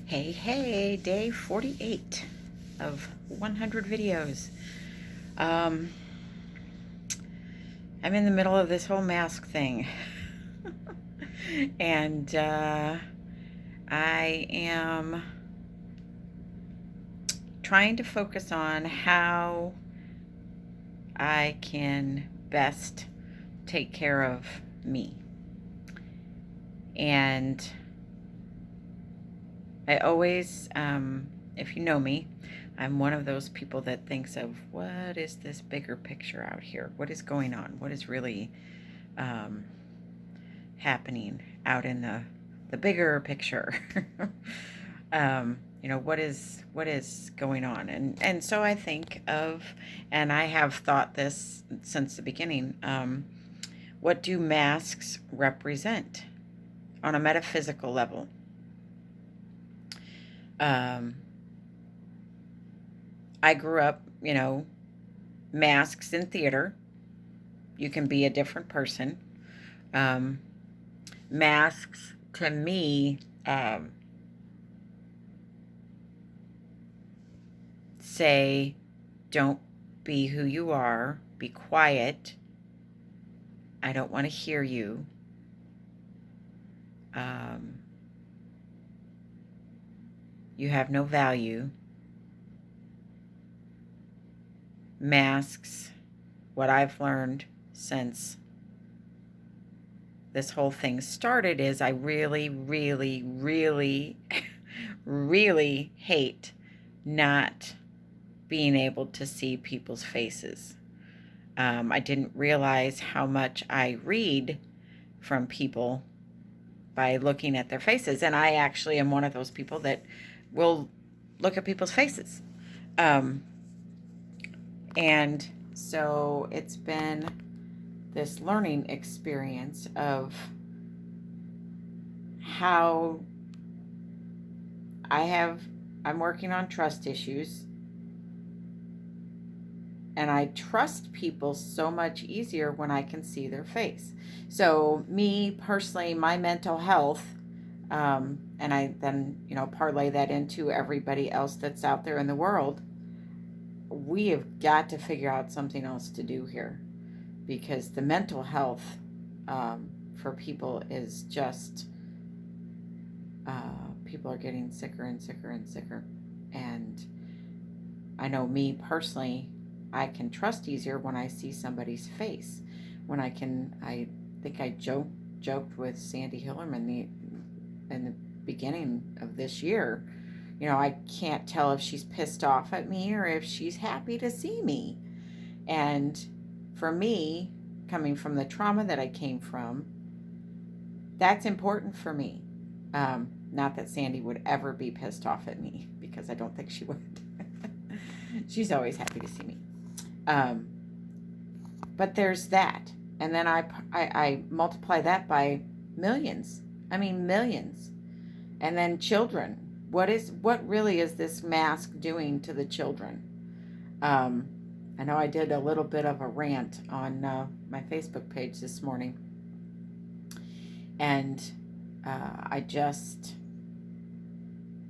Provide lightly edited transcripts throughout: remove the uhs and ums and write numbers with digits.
Hey, hey, day 48 of 100 videos. Um, I'm in the middle of this whole mask thing. and I am trying to focus on how I can best take care of me. And I always, if you know me, I'm one of those people that thinks of what is this bigger picture out here? What is going on? What is really um, happening out in the bigger picture? What is going on? And so I think of, and I have thought this since the beginning. What do masks represent on a metaphysical level? Um, I grew up, masks in theater. You can be a different person. Um, Masks to me say, don't be who you are, be quiet. I don't want to hear you. Um, you have no value. Masks, what I've learned since this whole thing started is I really, really, really, really hate not being able to see people's faces. I didn't realize how much I read from people by looking at their faces. And I actually am one of those people that will look at people's faces. Um, and so it's been this learning experience of how I'm working on trust issues, and I trust people so much easier when I can see their face. So me personally, my mental health, and I then parlay that into everybody else that's out there in the world. We have got to figure out something else to do here, because the mental health for people is just people are getting sicker and sicker and sicker. And I know me personally, I can trust easier when I see somebody's face. I think I joked with Sandy Hillerman in the beginning of this year. I can't tell if she's pissed off at me or if she's happy to see me. And for me, coming from the trauma that I came from, that's important for me. Not that Sandy would ever be pissed off at me, because I don't think she would. She's always happy to see me. Um, but there's that. And then I multiply that by millions. I mean, millions. And then children. What really is this mask doing to the children? I know I did a little bit of a rant on my Facebook page this morning. And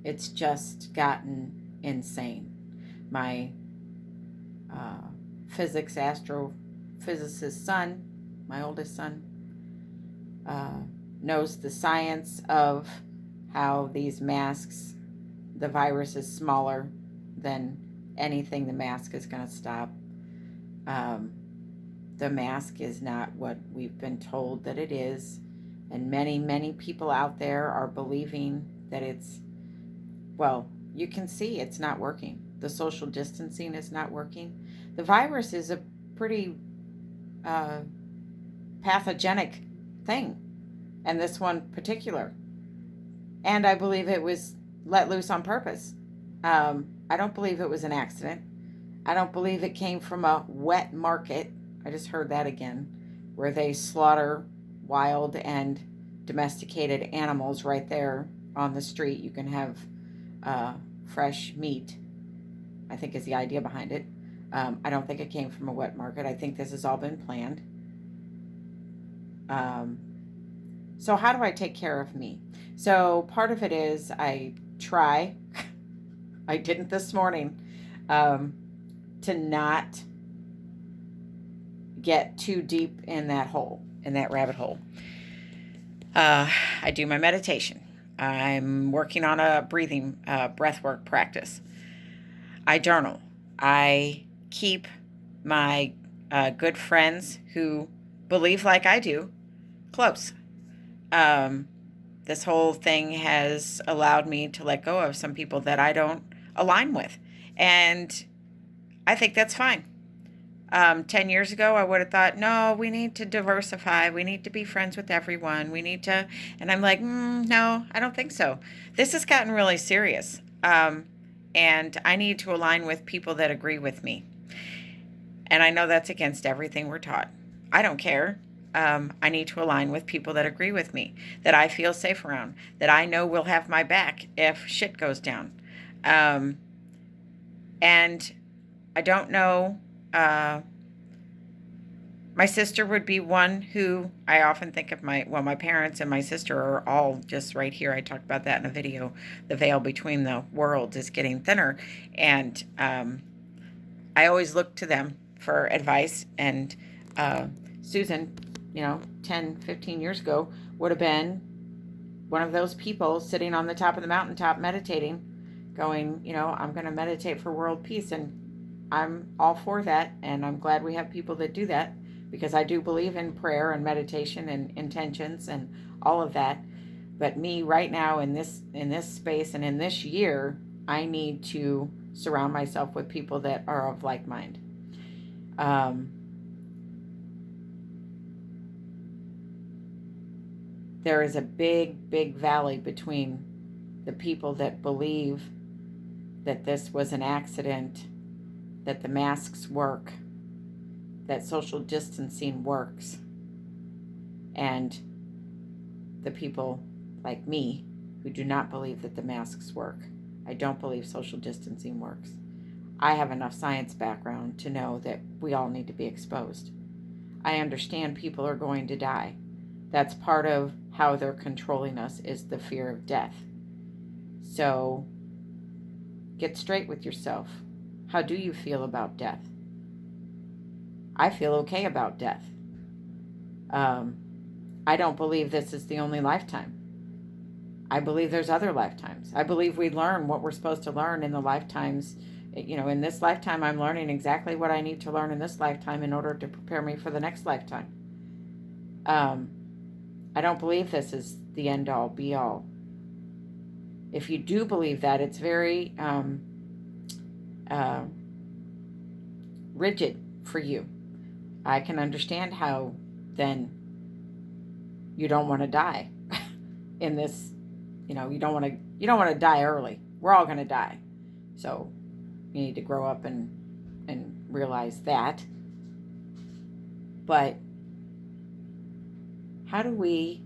it's just gotten insane. My physics astrophysicist son, my oldest son, knows the science of how these masks, the virus is smaller than anything the mask is going to stop. The mask is not what we've been told that it is. And many, many people out there are believing that you can see it's not working. The social distancing is not working. The virus is a pretty pathogenic thing, and this one particular. And I believe it was let loose on purpose. I don't believe it was an accident. I don't believe it came from a wet market. I just heard that again, where they slaughter wild and domesticated animals right there on the street. You can have fresh meat, I think is the idea behind it. I don't think it came from a wet market. I think this has all been planned. So how do I take care of me? So part of it is I try, I didn't this morning, to not get too deep in that hole, in that rabbit hole. I do my meditation. I'm working on a breathing, breath work practice. I journal. I keep my good friends who believe like I do close. This whole thing has allowed me to let go of some people that I don't align with. And I think that's fine. 10 years ago, I would have thought, no, we need to diversify. We need to be friends with everyone. We need to, and I'm like, no, I don't think so. This has gotten really serious. And I need to align with people that agree with me. And I know that's against everything we're taught. I don't care. I need to align with people that agree with me, that I feel safe around, that I know will have my back if shit goes down. And I don't know. My sister would be one who I often think of my parents and my sister are all just right here. I talked about that in a video. The veil between the worlds is getting thinner. And I always look to them for advice. And Susan, 10, 15 years ago would have been one of those people sitting on the top of the mountaintop meditating, going, I'm going to meditate for world peace. And I'm all for that, and I'm glad we have people that do that, because I do believe in prayer and meditation and intentions and all of that. But me right now in this space and in this year, I need to surround myself with people that are of like mind. There is a big, big valley between the people that believe that this was an accident, that the masks work, that social distancing works, and the people like me who do not believe that the masks work. I don't believe social distancing works. I have enough science background to know that we all need to be exposed. I understand people are going to die. That's part of how they're controlling us, is the fear of death. So get straight with yourself. How do you feel about death? I feel okay about death. I don't believe this is the only lifetime. I believe there's other lifetimes. I believe we learn what we're supposed to learn in the lifetimes. In this lifetime, I'm learning exactly what I need to learn in this lifetime in order to prepare me for the next lifetime. I don't believe this is the end all, be all. If you do believe that, it's very rigid for you. I can understand how then you don't want to die in this, you don't want to die early. We're all going to die. So you need to grow up and realize that. But how do we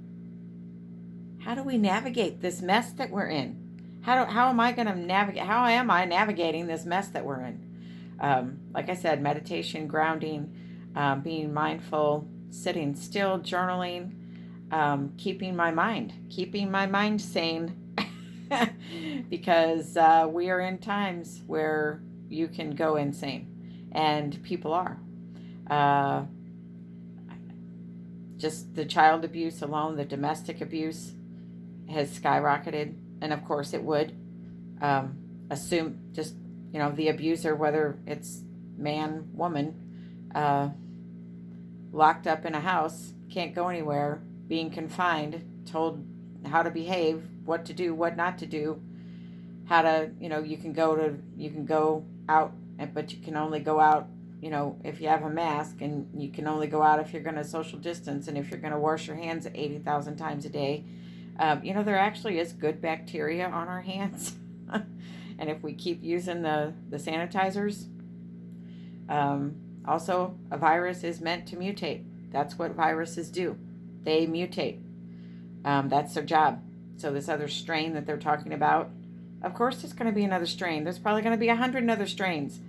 navigate this mess that we're in? How am I going to navigate? How am I navigating this mess that we're in? Like I said, meditation, grounding, being mindful, sitting still, journaling, keeping my mind sane, because we are in times where you can go insane, and people are. Just the child abuse alone, the domestic abuse has skyrocketed, and of course it would. Assume just, the abuser, whether it's man, woman, locked up in a house, can't go anywhere, being confined, told how to behave, what to do, what not to do, how to, you can go out, but you can only go out, if you have a mask, and you can only go out if you're going to social distance, and if you're going to wash your hands 80,000 times a day. There actually is good bacteria on our hands. And if we keep using the sanitizers, also a virus is meant to mutate. That's what viruses do. They mutate. That's their job. So this other strain that they're talking about, of course there's going to be another strain. There's probably going to be 100 other strains.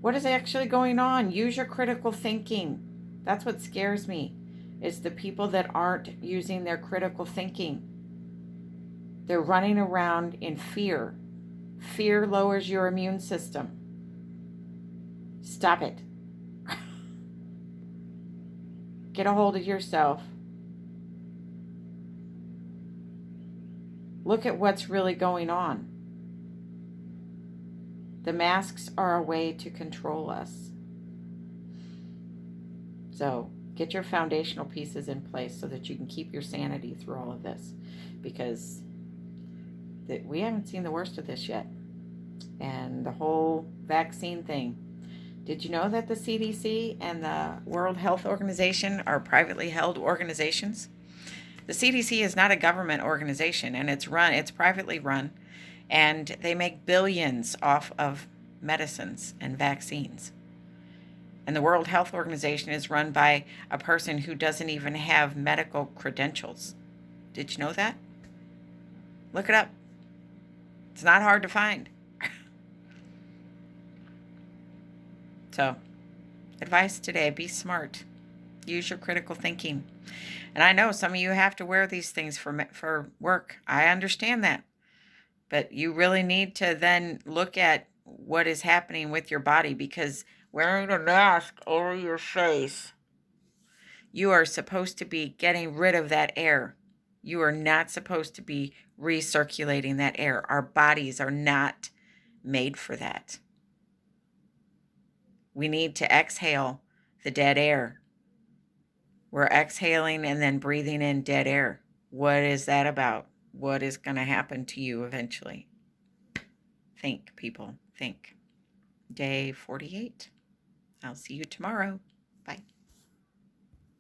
What is actually going on? Use your critical thinking. That's what scares me, is the people that aren't using their critical thinking. They're running around in fear. Fear lowers your immune system. Stop it. Get a hold of yourself. Look at what's really going on. The masks are a way to control us. So get your foundational pieces in place so that you can keep your sanity through all of this, because we haven't seen the worst of this yet. And the whole vaccine thing. Did you know that the CDC and the World Health Organization are privately held organizations? The CDC is not a government organization, and it's privately run, and they make billions off of medicines and vaccines. And the World Health Organization is run by a person who doesn't even have medical credentials. Did you know that? Look it up. It's not hard to find. So, advice today, be smart. Use your critical thinking. And I know some of you have to wear these things for work. I understand that. But you really need to then look at what is happening with your body, because wearing a mask over your face, you are supposed to be getting rid of that air. You are not supposed to be recirculating that air. Our bodies are not made for that. We need to exhale the dead air. We're exhaling and then breathing in dead air. What is that about? What is going to happen to you eventually? Think, people, think. Day 48. I'll see you tomorrow. Bye.